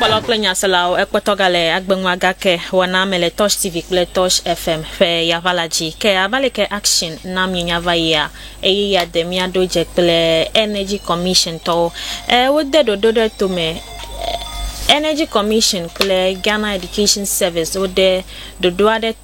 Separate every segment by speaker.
Speaker 1: Kalau plenya salau ekpotogale agbenwaga ke wana mele Touch TV kle Touch FM fe yavalaji ke abale ke action na mnyava ya ya demia doje kle Energy Commission to wode do to me Energy Commission kle Ghana Education Service wode do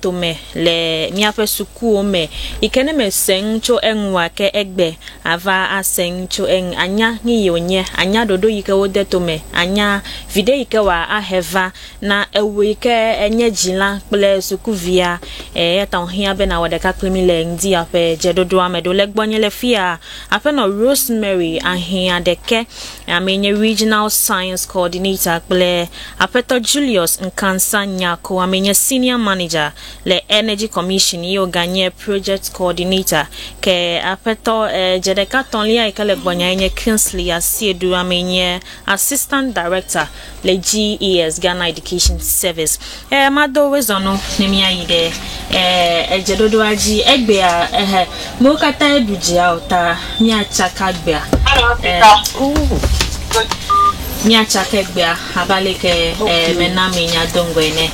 Speaker 1: to me le miape suku me ikene me sencho enwa ke egbe ava asencho en anya ni yonye anya dodo yike wode to me anya vide yike wa aheva na ewe ke enye jila kle suku via eta hia be na wode ka klimi le ndi ape jedodo amedo le gbonye le fia ape no Rosemary ahia deke amenye Regional Science Coordinator Apeto Julius Nkansa Nyako amenye Senior Manager le Energy Commission yo ganye Project Coordinator ke apeto jedeka tonlia ikale gbonya enye Kinsley Asiedu amenye Assistant Director le GES Ghana Education Service mado wezono nemia yide jedodo aji egbe a mo kata eduje auta nya chakagbe Mia chakebia abaleke menami nya dongwene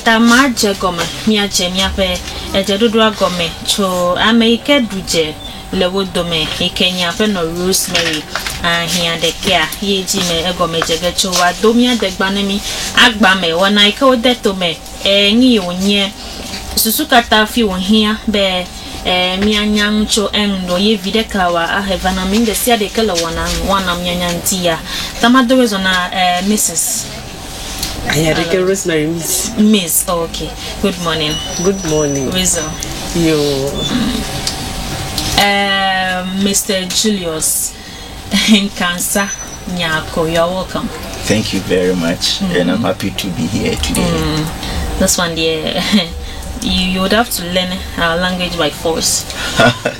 Speaker 1: ta maje gome mia je mia pe jedudu agome cho ameike duje lewo dome ikenya pe no Rosemary ahia de kia yeji me egome jege cho wa domia de gbanemi agba me wona ike ode to me nyi onye susukata fi wonhia be mia nyancho endo ye videka wa aheva na minge sia de kala wana mnyanyantia tamado wezona Mrs.
Speaker 2: Ayadeke Rosemary
Speaker 1: Miss. Oh, okay, good morning. Wezo
Speaker 2: yo
Speaker 1: Mr. Julius Nkansa Nyako, you're welcome.
Speaker 3: Thank you very much, and I'm happy to be here today.
Speaker 1: This one there you would have to learn our language by force.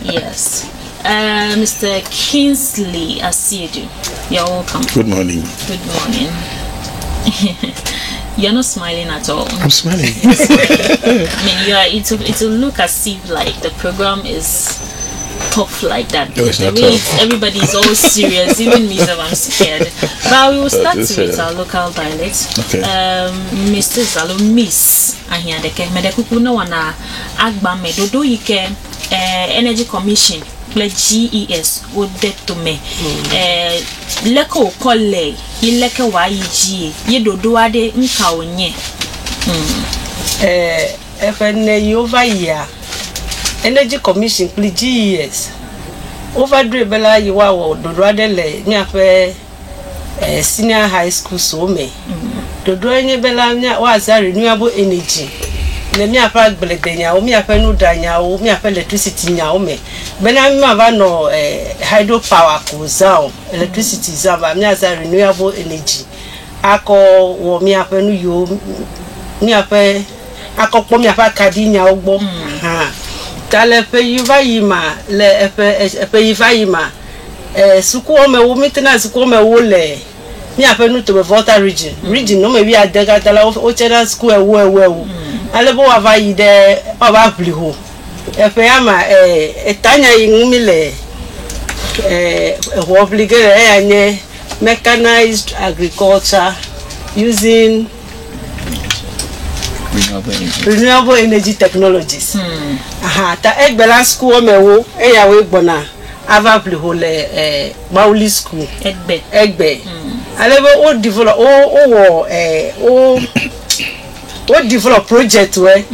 Speaker 1: Yes. Mr. Kinsley Asiedu, you're welcome.
Speaker 4: Good morning.
Speaker 1: Good morning. You're not smiling at all.
Speaker 4: I'm smiling.
Speaker 1: I mean, it will look as if like the program is tough like that.
Speaker 4: No, it's not tough.
Speaker 1: Everybody is all serious, even me, so I'm scared. But we will start with our local dialect.
Speaker 4: Okay.
Speaker 1: Mr. Zalo Miss Ahiadeke Medekuku no wana agba medodo yike Energy Commission le GES ode to me leko kole ileke wa yiji yedodo ade nka onye
Speaker 2: FNA over here Energy Commission le GES over dribela yiwa wo dodo ade le ni ape senior high school so me dodo enye bela nya wa za renewable energy le mi afa gbledenya o mi afa nu danya o mi afa electricity nya o me bela mi ma ba no hydro power ko za o electricity za ba mi aza renewable energy ako wo mi afa nu yo mi afa akọpọ mi afa kadinya ogbo tale pe yiva yima le epe yiva yima suku o me wo mitena suku o me wo le mi afenu to Volta region no me wi adega tala o chena school ewo alebo wa va yide o ba bliho efe ama etanya yinmi le wo obligere anye mechanized agriculture using renewable energy technologies ta egbela school o me wo eyawe gbona ava bliho le Mauli school egbe alebo o develop o develop project we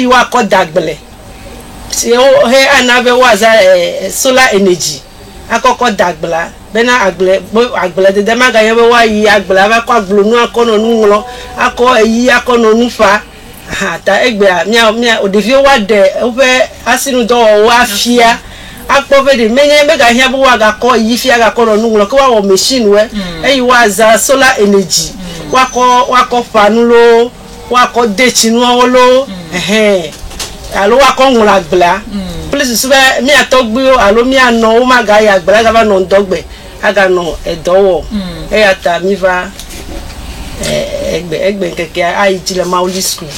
Speaker 2: you are called dagbele se o he anabe was solar energy akoko dagbela bena agbele de demaga yebe wa yi agbela ba kwa glonu akono nu nlo ako yi akono nu fa ta egbe mia odefie wa de o fe asinu do wa fia akpove de menye mega hia bo wa ga ko yi fia ga kono nu nlo ko wa machine we eyi wa za solar energy wako fanulo wako dechinu olo alo wako nla gbla please sube mi atogbe alo mi ano o ma ga ya gbla ga no ndogbe aga no edowo eyata mi va egbe keke ai jile Mauli school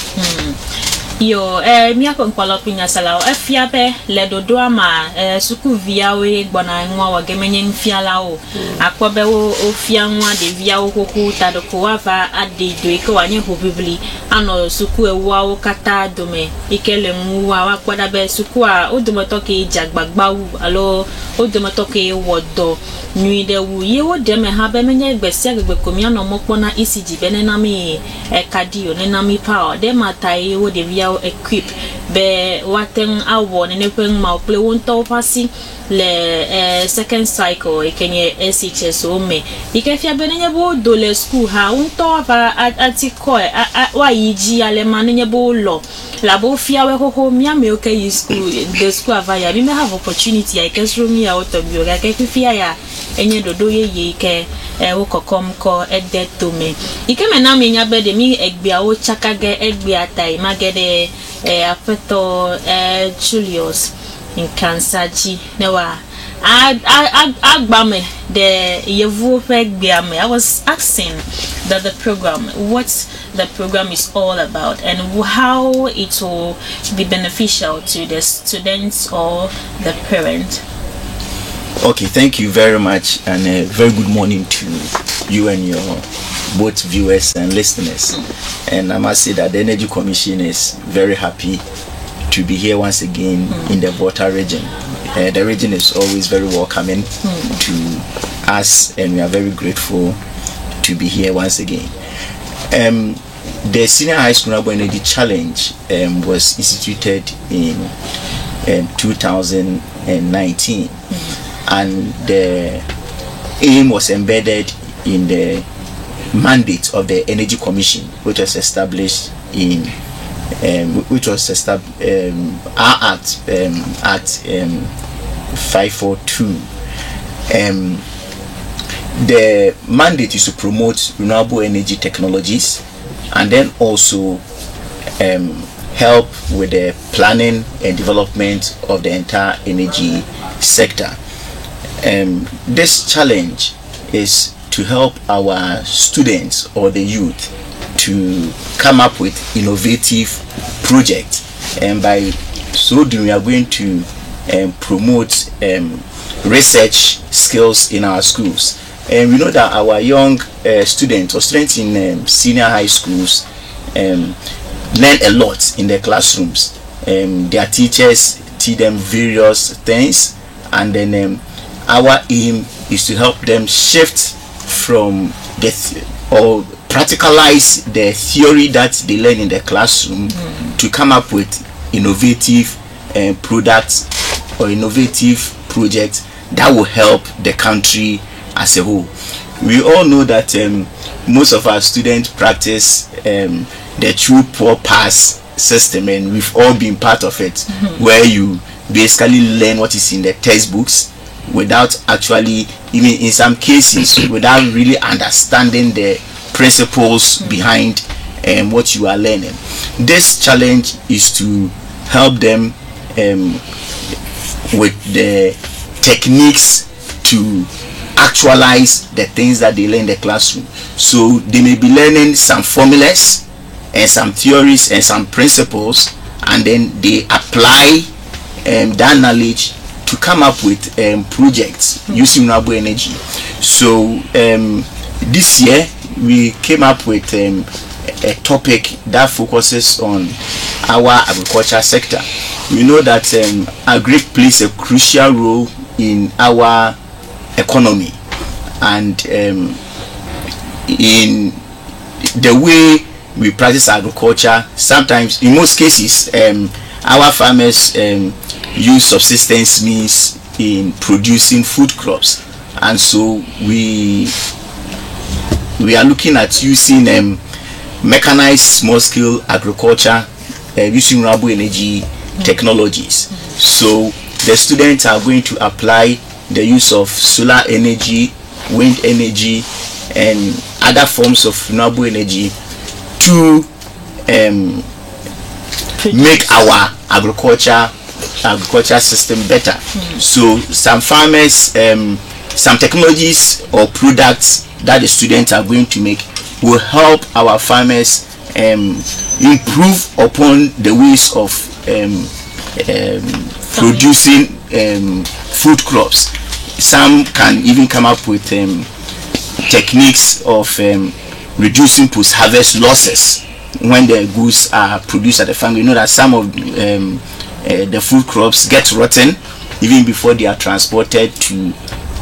Speaker 1: Yo, miako nkwala pinya sala afia be le dodo ama suku via we gbona nwa wa gemenye mfiala o akwabe wo ofia nwa de via wo koku tadoko ava ade do ike wanye ho bibli ano suku ewa wo kata dome ikele muwa wa kwada be suku a odomoto ke jagbagba wu alo odomoto ke wodo nwi de wu ye wo de me ha be menye gbese agbegbe komia no mokpona ECG be na mi cardio ne na mi power de matai wo de via equip be waten awo ne kwen ma play won to pasi le second cycle ekenye SHS o me ikefia be ne bo do le school ha won to ava atiko wa yiji ale manenye bo lo la bo fia we ho mia me okay school the school ava ya me have opportunity I can throw me out of your ke fia ya enye dodo ye ke wo kokom ko ede to me ikeme na me nya be de mi egbia wo chakage egbia tai magede afeto Julius in Kansaji newa agbame the yevu egbia me. I was asking that the program, what the program is all about and how it will be beneficial to the students or the parent.
Speaker 3: Okay, thank you very much, and a very good morning to you and your both viewers and listeners. And I must say that the Energy Commission is very happy to be here once again in the Volta region. The region is always very welcoming to us, and we are very grateful to be here once again. The Senior High School Renewable Energy Challenge was instituted in 2019. And the aim was embedded in the mandate of the Energy Commission, which was established in our Act 542. The mandate is to promote renewable energy technologies and then also help with the planning and development of the entire energy sector. This challenge is to help our students or the youth to come up with innovative projects, and by so doing we are going to promote research skills in our schools. And we know that our young students or students in senior high schools learn a lot in their classrooms. Their teachers teach them various things, and then our aim is to help them shift from or practicalize the theory that they learn in the classroom to come up with innovative products or innovative projects that will help the country as a whole. We all know that most of our students practice the true poor pass system, and we've all been part of it, where you basically learn what is in the textbooks without actually, even in some cases, without really understanding the principles behind what you are learning. This challenge is to help them with the techniques to actualize the things that they learn in the classroom. So they may be learning some formulas and some theories and some principles, and then they apply that knowledge to come up with projects using renewable energy. So this year we came up with a topic that focuses on our agriculture sector. We know that agri plays a crucial role in our economy, and in the way we practice agriculture, sometimes, in most cases, our farmers use subsistence means in producing food crops, and so we are looking at using mechanized small-scale agriculture using renewable energy technologies. So the students are going to apply the use of solar energy, wind energy, and other forms of renewable energy to make our agriculture system better. So some farmers, some technologies or products that the students are going to make will help our farmers improve upon the ways of producing food crops. Some can even come up with techniques of reducing post-harvest losses when the goods are produced at the farm. You know that some of the food crops get rotten even before they are transported to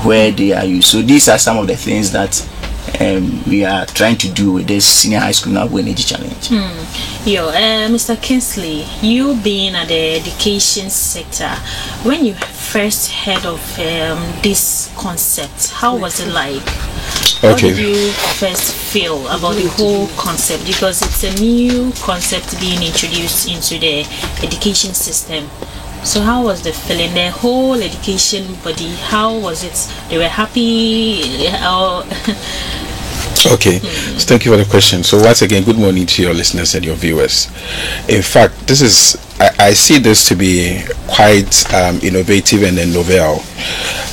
Speaker 3: where they are used. So these are some of the things that we are trying to do with this senior high school renewable energy challenge.
Speaker 1: Mr. Kingsley, you being at the education sector, when you first heard of this concept, how was it like? How did you first feel about the whole concept? Because it's a new concept being introduced into the education system. So how was the feeling? The whole education body, how was it? They were happy?
Speaker 4: Okay, so thank you for the question. So once again, good morning to your listeners and your viewers. In fact, this is, I see this to be quite innovative and novel.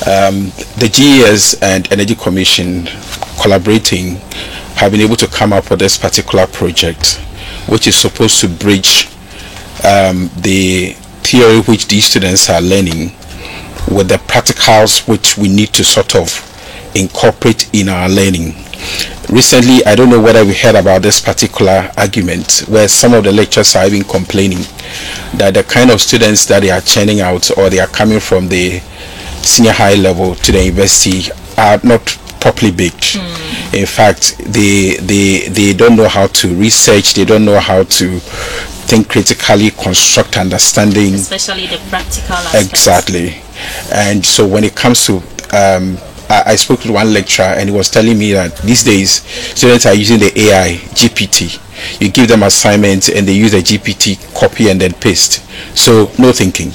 Speaker 4: The GES and Energy Commission collaborating have been able to come up with this particular project, which is supposed to bridge the theory which these students are learning with the practicals which we need to sort of incorporate in our learning. Recently, I don't know whether we heard about this particular argument where some of the lecturers are even complaining that the kind of students that they are churning out, or they are coming from the senior high level to the university, are not properly baked. In fact, they don't know how to research, they don't know how to think critically, construct understanding,
Speaker 1: especially the practical aspects.
Speaker 4: Exactly. And so when it comes to I spoke to one lecturer and he was telling me that these days students are using the AI GPT. You give them assignments and they use the GPT, copy and then paste. So no thinking.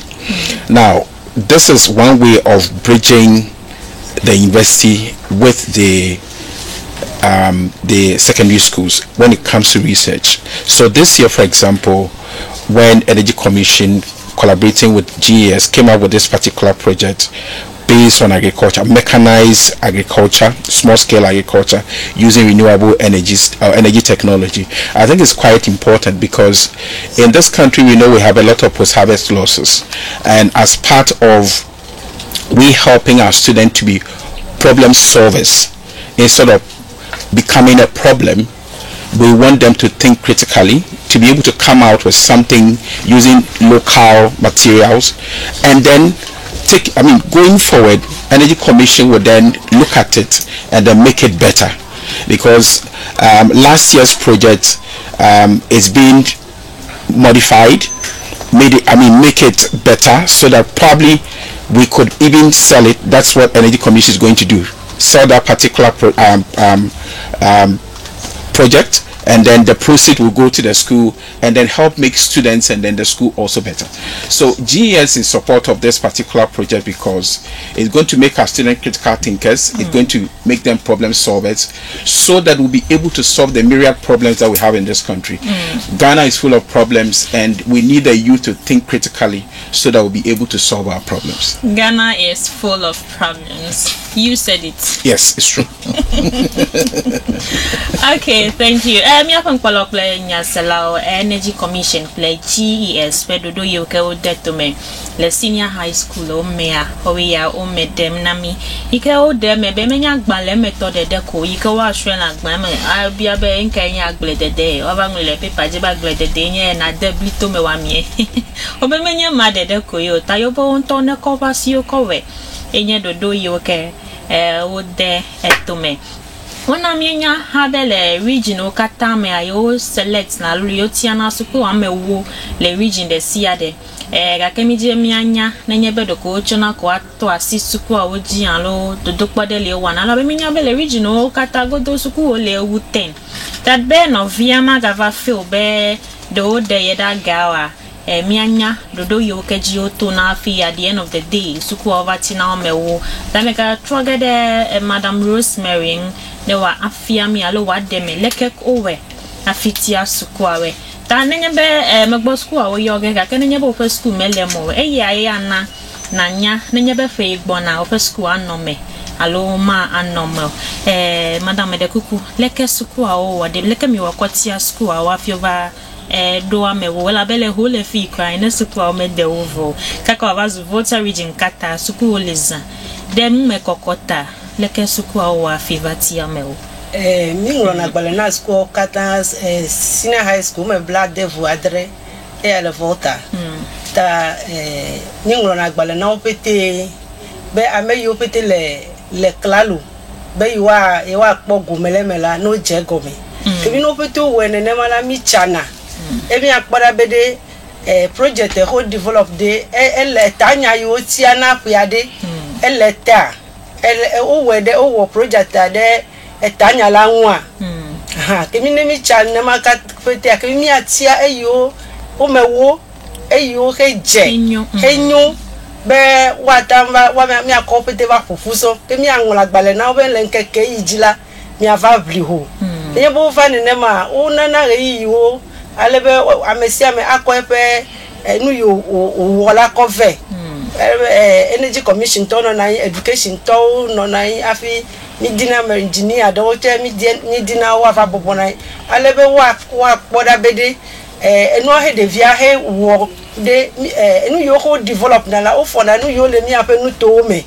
Speaker 4: Now this is one way of bridging the university with the secondary schools when it comes to research. So this year, for example, when Energy Commission collaborating with GES came up with this particular project based on agriculture, mechanized agriculture, small scale agriculture using renewable energies or energy technology, I think it's quite important because in this country we know we have a lot of post-harvest losses, and as part of we helping our students to be problem solvers instead of becoming a problem, we want them to think critically, to be able to come out with something using local materials, and then going forward, Energy Commission would then look at it and then make it better, because last year's project is being modified, make it better so that probably we could even sell it. That's what Energy Commission is going to do, sell that particular project, and then the proceeds will go to the school and then help make students and then the school also better. So GES is in support of this particular project because it's going to make our students critical thinkers. It's going to make them problem solvers so that we'll be able to solve the myriad problems that we have in this country. Ghana is full of problems and we need the youth to think critically so that we'll be able to solve our problems.
Speaker 1: Ghana is full of problems. You said it.
Speaker 4: Yes, it's true.
Speaker 1: Okay, thank you. Mi apan kwalo play nyasela Energy Commission play GES pedodo yoke o detume le senior high school o mea o ya o medem na mi ike o de me be menya gbale method de ko ike wa hwe na gba me abia be nka nya agbele de o ba nwele paper je ba agbele de nye na de blito me wa mi o be menya ma de ko yo tayo bo nto ne ko ba si o ko we enye dodo yoke o de etume Wana mienya habele region o katame ayo select na lulio tiana suku amewo le region de siade gakemije mianya na nyebedo ko chona ko ato asisuku a oji alo dodokpade le wana la mienya bele region o katagodo suku o le 10 that be no viama gava feel be do de yeda gawa mianya dodo yo keji oto na afi at the end of the day suku ovati na omewo that make a trogede Madam Rosemary ne wa afia mi alo wa deme lekek owe afitia suku awe ta nenye be megbo suku awo yoge ga kenenye bo fe school melemo ya na nanya nenye be fe gbona ofe school anome alo ma anome madam de kuku leke school a o de leke mi wakotia school a wa fiova do amewo wala bele hole fi kwa ina school a me de ovo kaka wa bazu Volta region kata school leza dem me kokota leke school a wa fivati amewo
Speaker 2: mi ngro na gbale na school kata senior high school me Black Devil adre e le Volta ta mi ngro na gbale na opete be ame yo pete le klalo be iwa kpo gomelemela no je gome kebi no pete wo ene mala mi chana e mi akpada bede project ho develop de ele tanya yo tiana piade ele ta ele o we de o project de etanya la nwa kebi ne mi chana maka pete kebi mi atia eyo o mewo eyo heje enyo be watamba wa mi akopete ba fufuso ke mi anwola gbale na obe lenkeke yijila mi ava bliho ye bo fa ne ma o nana re yiwo alebe amesia me akoepe nu yo wala cover energy commission to no na education to no na afi mi dina me engineer do te mi dina wa fa bobo na alebe wa poda bede eno he de via he wo de enu yo ho develop na la o for na nu yo le mi ape nu to me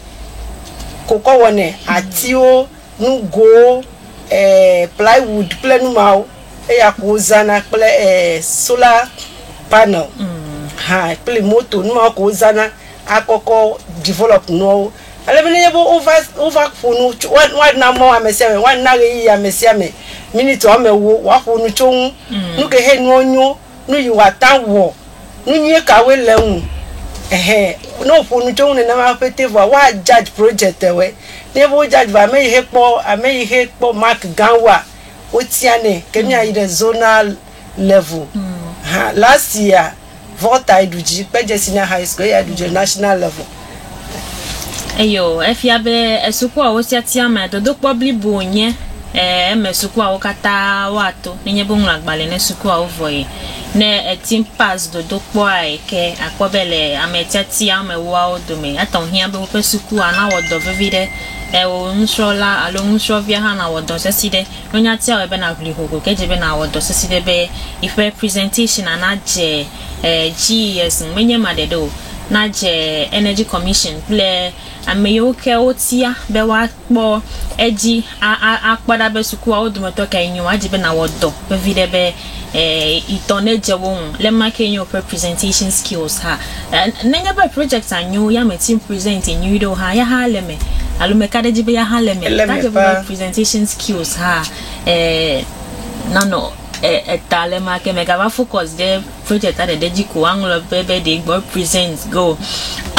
Speaker 2: koko wone atio nu go plywood plenu mau ya ko zana ple solar panel ha ple moto nu ma ko zana akoko develop no alebe ne bo over funu wa na mo amese me wa na re yi amese me minute o me wo wa funu chon nu ke he nu onyo nu yi wa tawo nu nye kawe leun no funu chon ne na ma pete wa judge project we ne bo judge ba me ihe po mark ganwa o tiane kemi ayi the zonal level last year Volta iduji peje senior high school ya iduji national level
Speaker 1: eyo efiabe esuku a wotiatia ma dodo probably bonye mesuku a wokata wato nenye bo nlagbale ne suku a ovoye ne team pass dodo po ai ke akobele ametiatia mewa odome atonhia be wo suku a na wodo vivide o nshola alo nshovia ha na wodo seside onya tia we be na vlihogo kejebe na wodo seside be ife presentation anaje GES menye madedo na je energy commission ple ameyoke otia be wa po eji akpada be suku a odumoto ka enyo ajibe na wodo be videbe itoneje won le make enyo presentation skills ha nenya be project anyo ya me team present enyo do ha ya ha leme alume kadeji be ya ha leme that presentation skills ha nano talema ke mega va focus de project at the jiko angulo bebe de go present go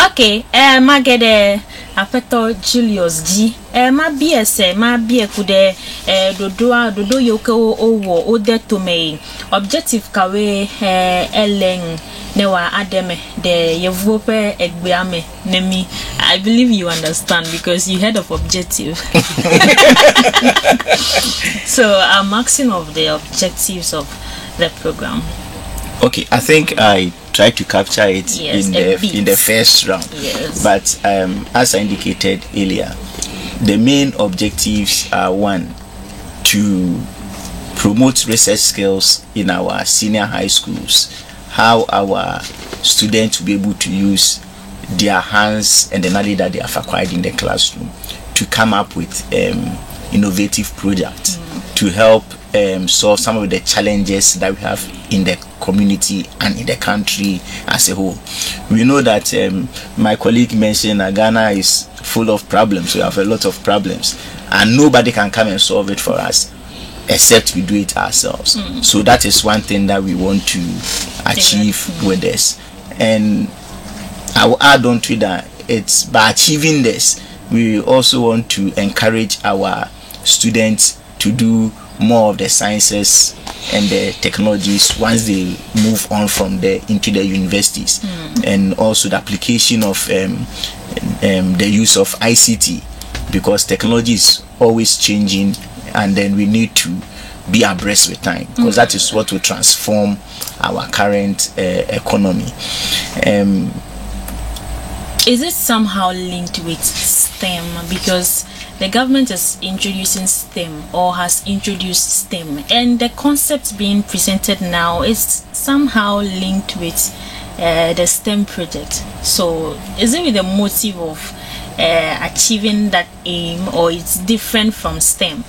Speaker 1: okay magede afeto Julius G ma BS ma bie kude dodo yoke owo ode to me objective kawe eleng newa ademe de yevope egbeame nemi. I believe you understand because you heard of objective. So I'm asking of the objectives of the program.
Speaker 3: Okay, I think I tried to capture it in the first round.
Speaker 1: Yes.
Speaker 3: But as I indicated earlier, the main objectives are one, to promote research skills in our senior high schools, how our students will be able to use their hands and the knowledge that they have acquired in the classroom to come up with innovative projects to help solve some of the challenges that we have in the community and in the country as a whole. We know that my colleague mentioned Ghana is full of problems. We have a lot of problems and nobody can come and solve it for us except we do it ourselves. So that is one thing that we want to achieve with this. And I will add on to that, it's by achieving this, we also want to encourage our students to do more of the sciences and the technologies once they move on from there into the universities, and also the application of the use of ICT, because technology is always changing and then we need to be abreast with time, because that is what will transform our current economy.
Speaker 1: Is it somehow linked with STEM? Because the government is introducing STEM or has introduced STEM, and the concept being presented now is somehow linked with the STEM project. So is it with the motive of achieving that aim, or it's different from STEM?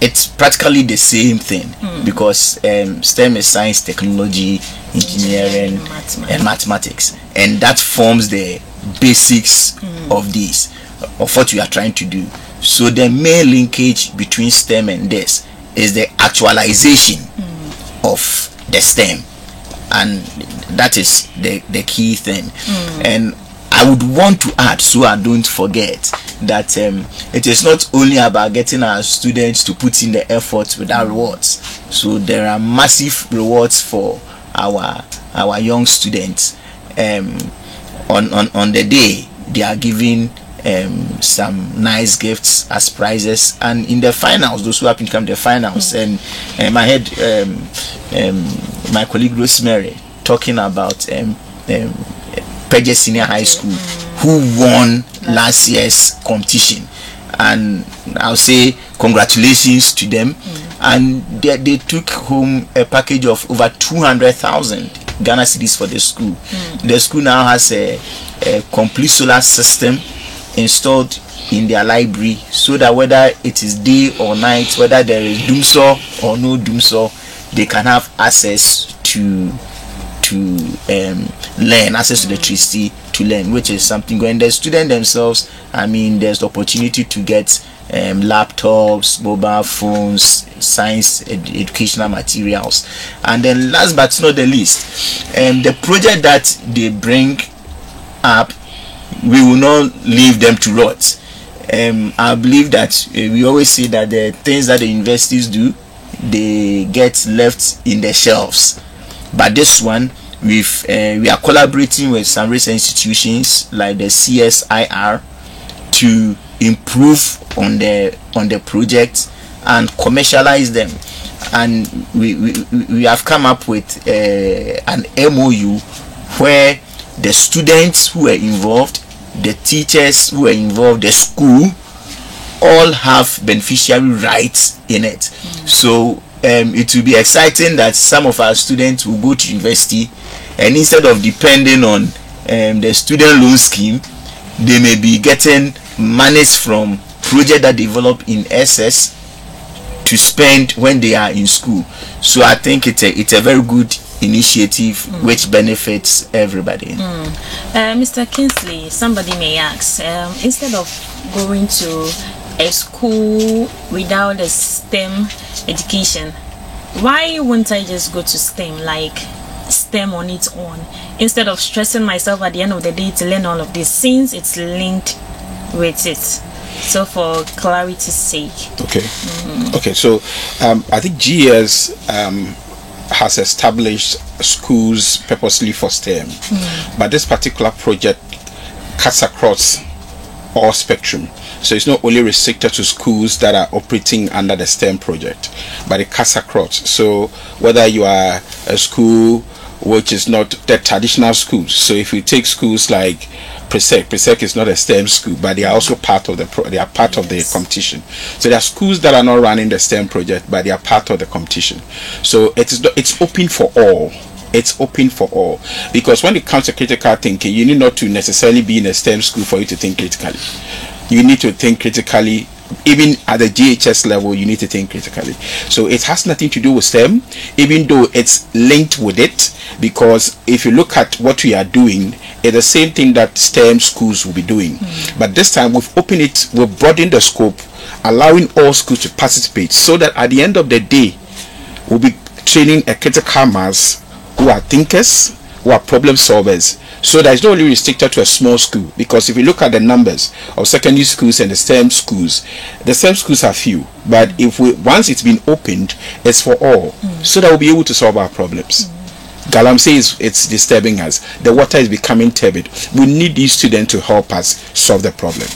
Speaker 3: It's practically the same thing, because STEM is science, technology, engineering, and mathematics, and that forms the basics of this, of what we are trying to do. So the main linkage between STEM and this is the actualization of the STEM, and that is the key thing. And I would want to add, so I don't forget, that it is not only about getting our students to put in the effort without rewards. So there are massive rewards for our young students. On the day, they are given some nice gifts as prizes, and in the finals, those who happen to come to the finals, and I heard my colleague Rosemary talking about Peje Senior High School, who won last year's competition, and I'll say congratulations to them. And they took home a package of over 200,000 Ghana cedis for the school. The school now has a complete solar system installed in their library, so that whether it is day or night, whether there is doomsaw or no doomsaw, they can have access to learn, access to electricity to learn, which is something. When the students themselves, I mean, there's the opportunity to get laptops, mobile phones, science educational materials. And then last but not the least, the project that they bring up, we will not leave them to rot. I believe that we always say that the things that the universities do, they get left in the shelves. But this one, we are collaborating with some research institutions like the CSIR to improve on the project and commercialize them. And we have come up with an MOU where the students who are involved, the teachers who are involved, the school, all have beneficiary rights in it. So it will be exciting that some of our students will go to university, and instead of depending on the student loan scheme, they may be getting monies from projects that develop in SS to spend when they are in school. So I think it's a very good initiative which benefits everybody.
Speaker 1: Mr. Kingsley, somebody may ask, instead of going to a school without a STEM education, why wouldn't I just go to STEM, like STEM on its own, instead of stressing myself at the end of the day to learn all of this, since it's linked with it? So for clarity's sake. Okay, so I think GES has established schools purposely for STEM, but this particular project cuts across all spectrum. So it's not only restricted to schools that are operating under the STEM project, but it cuts across. So whether you are a school which is not the traditional schools, so if you take schools like Presec is not a STEM school, but they are also part of the the competition. So there are schools that are not running the STEM project, but they are part of the competition. So it's open for all. It's open for all, because when it comes to critical thinking, you need not to necessarily be in a STEM school for you to think critically. You need to think critically. Even at the GHS level, you need to think critically. So it has nothing to do with STEM, even though it's linked with it, because if you look at what we are doing, it's the same thing that STEM schools will be doing. But this time we've opened it, we've broadened the scope, allowing all schools to participate, so that at the end of the day, we'll be training a critical mass who are thinkers, who are problem solvers. So that it's not only restricted to a small school, because if you look at the numbers of secondary schools and the STEM schools are few, but once it's been opened, it's for all, so that we'll be able to solve our problems. Galamsey it's disturbing us. The water is becoming turbid. We need these students to help us solve the problem.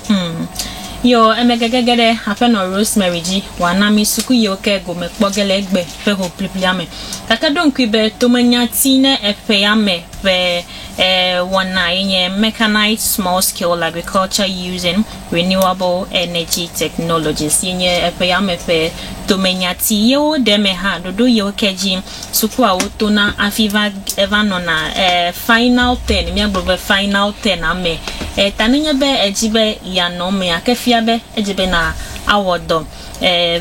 Speaker 1: Yo emegegede happen or Rosemary G wanami suku yoke go mekpogele egbe fe ho plipliame kaka don kwibe to manya tine efeyame fe mechanized small scale agriculture using renewable energy technologies yenye epe to menyati yo deme ha dodo yo keji suku awoto na afiva evano na final 10 mi agbo final 10 ame tanenya be ejibe ya no me akefia be ejibe na awodo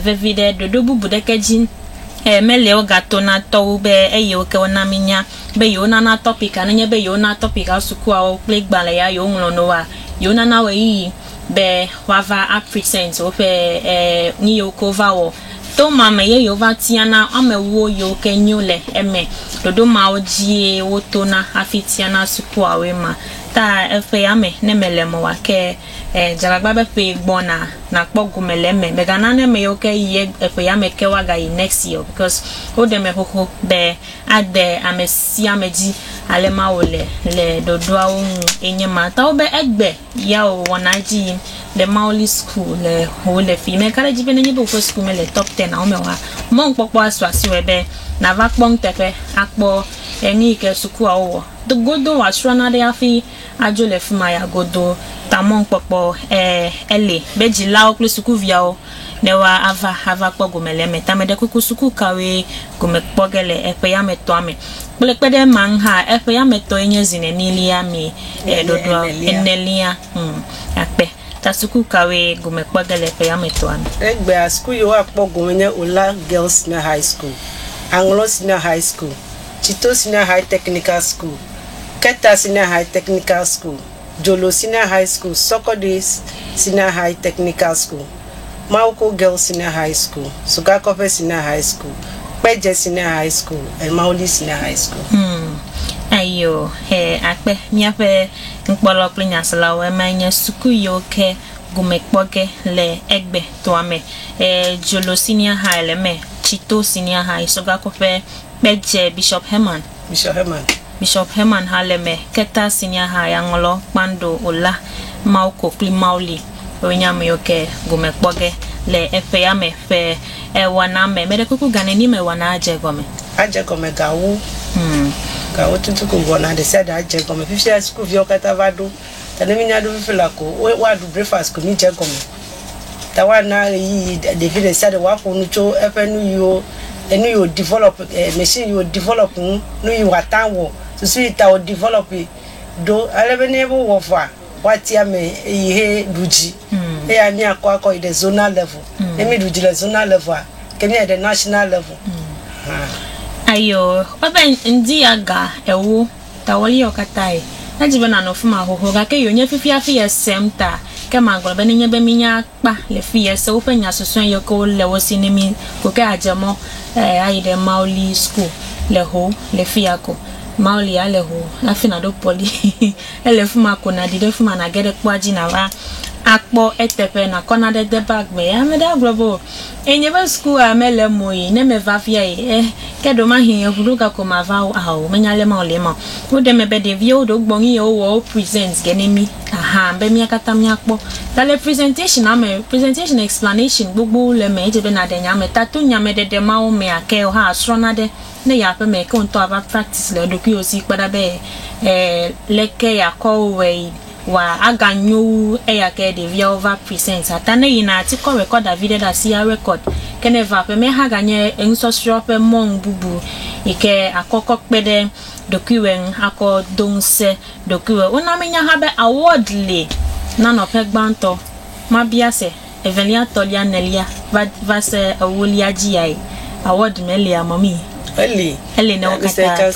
Speaker 1: vevide dodo bubude keji mele o gato na to be eyo ke ona minya be yo na topic ananya be yo na topic asuku a play gbale ya yo nlo no wa yo na we yi be wava a present o fe ni yo cover wo to mama ye yo vatiana amewo yo ke nyule eme dodo ma oji wo to na afitiana asuku a we ma ta efe ame ne mele mo wa ke jalagba be pe gbona na kpogumele me be gana ne me yo ke ye efe ame ke waga next year because o de me hoko be ade amesi ameji alema ole le dodo a ohun enyema ta o be egbe ya o wonaji le Maoli school le o le fi me kala jibe ne bo school me le top 10 na o me wa mo npopo aso asiwe be na va kpon tepe akpo eni ke suku a o do godo wa shrona de afi ajo le fuma ya godo tamon popo ele beji la o suku via o ne wa ava kpogumele me tamede kuku suku kawe gumekpogele epe ya meto ame pele manga epe ya meto enye zine nilia mi dodo enelia akpe tasuku kawe gumekpogele epe ya meto ame
Speaker 2: egbe school yo akpogumenye Ola Girls Senior High School, Anglo Senior High School, Chito Senior High Technical School, Keta Senior High Technical School, Jolo Senior High School, Sokodis Senior High Technical School, Mauko Girls Senior High School, Sugakope Senior High School, Peje Senior High School, and Maoli Senior High School.
Speaker 1: Ayo, akpe miape nkpolo plinya salawe manya suku yoke gumekpoge le egbe toame Jolo Senior High le me Chito Senior High Sugakope Peje Bishop Herman Haleme Keta Senior High Anglo Pando Ola Mauko Klimauli Onyame yoke gumekpoge le efeyame fe waname mede kuku ganeni me wana ajegome
Speaker 2: gawo gawo tutuku gona de said ajegome 50 school vio katavado tanemi nyado fila ko wa do breakfast ko mi jegome tawana yi de vile said wa ko nucho efenu yo enu yo develop machine yo develop no you atanwo so sweet ta develop do alebenebo wofa watia me ihe duji ani akwa the zonal level emi duji le zonal level kemi at the national level
Speaker 1: ayo baba ndi aga ewo tawali okatai najibe na no fuma hoho ga ke yonye fifia fi semta kema ngolobe ne nyebe minya pa le fi se openya soson yoko le wosinimi ko ke ajemo aide Maoli school le ho le fiako Maoli ale ho na fina do poli ele fuma ko na dide fuma na gede kwaji na wa akpo etepe na kona de bag me ameda globo enyebe school amele moyi ne me va fia kedo ma hin ehuruga ko ma va aho menyale ma ole ma wo de me be de vio do gbonyi yo wo present genemi be mi akata mi akpo dale presentation explanation gbogbo le me ejebe na de nyame tatu nyame de ma o me ake o ha asrona de ne ya pe me ko nto aba practice le do ki o si pada be leke ya ko we wa aganyu eyake de via over present atane yina atiko record a video da sia record keneva pe me ha ganye ensosro pe mon bubu ike akoko pede docuwen akọ donse docuwe ona menya ha be award le na no pe gbanto ma biase evelia tolia nelia va se awolia gi award melia mami ele na okata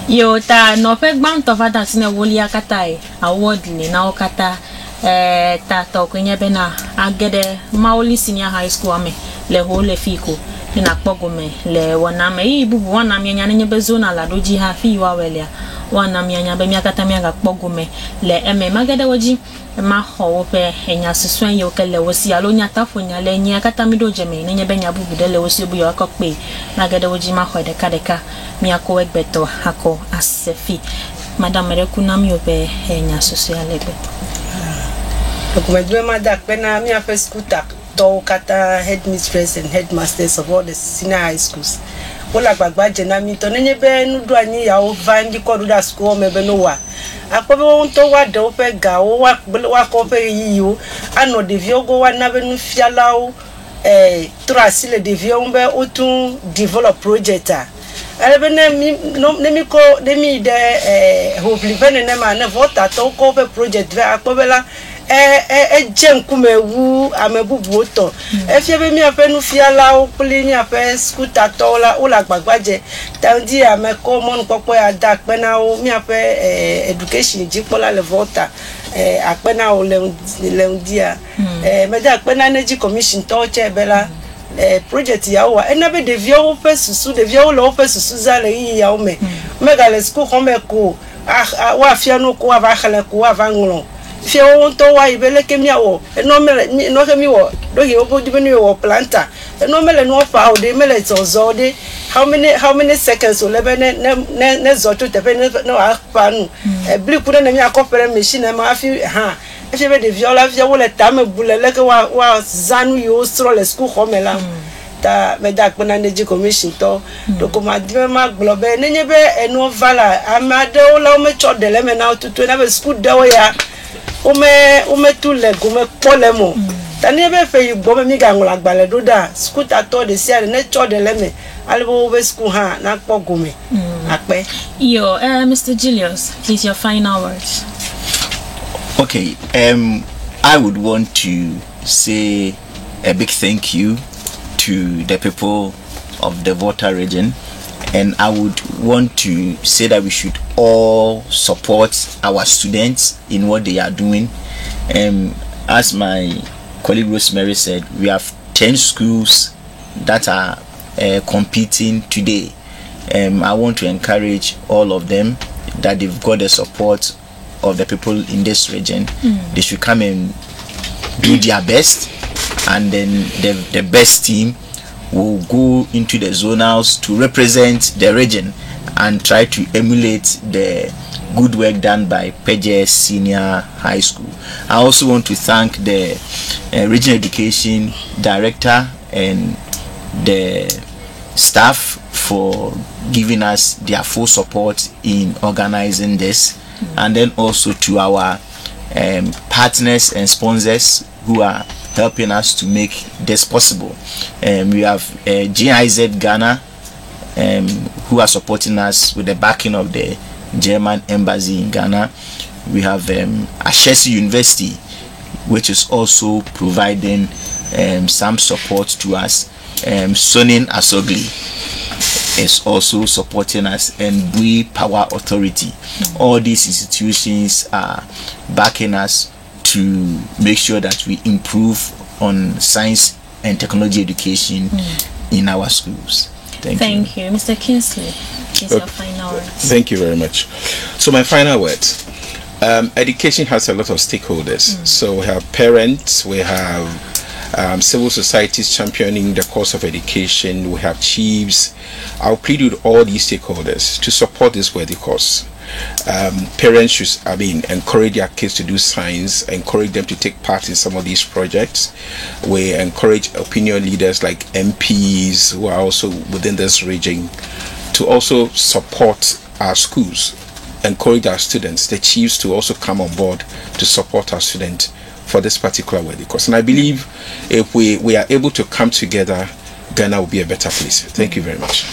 Speaker 1: yo ta no pe gbanto fada sine wolia katai award le na okata ta to kwenye be na agede Maoli Senior High School ame le ho le fiko na kpogome le waname ibubu waname nya nye bezona la doji ha fi wa welia waname nya be mi akata mi aga kpogome le eme magede woji ma ho pe enya seswan yo kele wosi alo nya tafonya le nya akata mi doje me nye be nya bubu de le wosi bu yo akokpe magede woji ma ho de kadeka mi akọ egbeto akọ asefi madam rekuna mi obe enya social ebe
Speaker 2: dokumejwe mada pena mi afa school tak to kata headmistress and headmasters of all the senior high schools wala gbagba jena mi to nenye be nudu anyi ya o vanji ko do da school me be no wa akpo be won to wa de o fe ga o wa ko fe yi o ano de vi ogo wa na be nu fiala o trasi le de vi o be o tun develop project a ele ne mi ko de mi de hopefully be ne ma na vota to ko fe project ve akpo be la jenkumewu amebubu oto efie be mi ape nu fiala o pli mi ape scooter to la o la gbagbaje tandi ameko mon popo ada pe na o mi ape education jipola le vota ape na o le dia me da pe na energy commission to che bela project ya wa ena be de vio o pe susu de vio lo pe susu za le yi ya o me ga le school ko me ko wa fia no ko ava khale ko ava nglo fie won to wa ibele ke mi awo no mele no ke mi wo do he obo di benu wo planter no mele no fa o de mele zo de how many seconds o lebe ne zo to te pe no pa nu bli ku na mi akopere machine ma afi ha e be de viola fie wo le ta me bulele ke wa zanu yo stro le school homela ta me da pena energy commission to do ko ma di ma globe ne nyebe eno vala amade o la o me cho de le me na tutu na be school de o ya ome tu le gome polemo tani be fe igbo me mi ga ngula gbale do da scooter to de sia ne cho de le me alebo we school ha na po gome ape
Speaker 1: yo Mr. Julius, please your final words.
Speaker 3: Okay, I would want to say a big thank you to the people of the Volta region, and I would want to say that we should all support our students in what they are doing. As my colleague Rosemary said, we have 10 schools that are competing today. I want to encourage all of them that they've got the support of the people in this region. They should come and do their best, and then the best team will go into the zonals to represent the region and try to emulate the good work done by Peje Senior High School. I also want to thank the Regional Education Director and the staff for giving us their full support in organizing this, and then also to our partners and sponsors who are helping us to make this possible. We have GIZ Ghana, who are supporting us with the backing of the German embassy in Ghana. We have Ashesi University, which is also providing some support to us. Sonin Asogli is also supporting us, and Bui Power Authority. All these institutions are backing us to make sure that we improve on science and technology education in our schools. Thank you.
Speaker 1: Mr. Kingsley, please your final words.
Speaker 4: Thank you very much. So my final words. Education has a lot of stakeholders. So we have parents, we have civil societies championing the cause of education, we have chiefs. I'll plead with all these stakeholders to support this worthy cause. Parents should encourage their kids to do science, encourage them to take part in some of these projects. We encourage opinion leaders like MPs who are also within this region to also support our schools, encourage our students, the chiefs, to also come on board to support our students for this particular worthy cause. And I believe if we are able to come together, Ghana will be a better place. Thank you very much.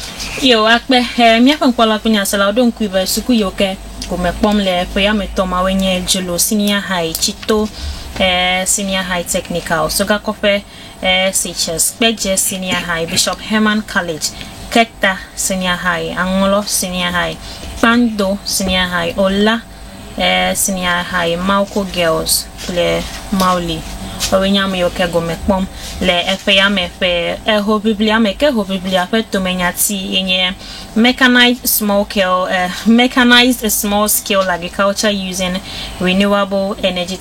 Speaker 1: Yo akbe mi afankwala kunya sala don kuiba suku yoke ko me pomle pe ya me toma wenye jelo senior high chito senior high technical so ga kofe CHS Peje senior high Bishop Herman College Kekta senior high Angolo senior high Pando senior high Ola senior high Mauko girls le Mauli Owenyame yoke go mekpom le efe ya mefe ho biblia meke ho biblia fe to menyati yenye mechanized small scale agriculture using renewable energy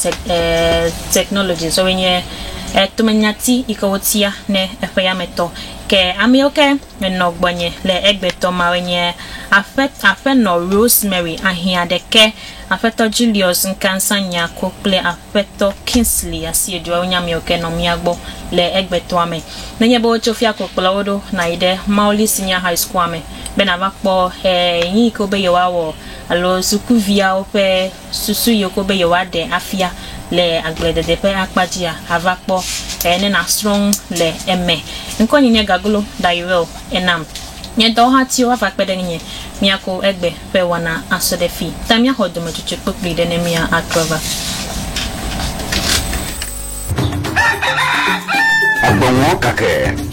Speaker 1: technology. So wenye to menyati ikotia ne efe ya meto ke amioke menogbonye le egbeto mawenye afet no Rosemary ahiadeke afeto Julius nkansanya kople afeto Kingsley asiejo onyame okeno miagbo le egbeto ame nenye bo chofia kokpla wodo na ide Mauli Senior High School ame bena bakpo yin ko be yawo alo sukuvia ope susu yoko be yawade afia le aglede de pe akpajia avakpo ene na strong le eme nkoni ne gagulo daiwel enam nye do hati wa fakpede nye miako egbe pe wana asodefi tamia hodomo chuchu popli de nemia atrova
Speaker 5: agbonwo kake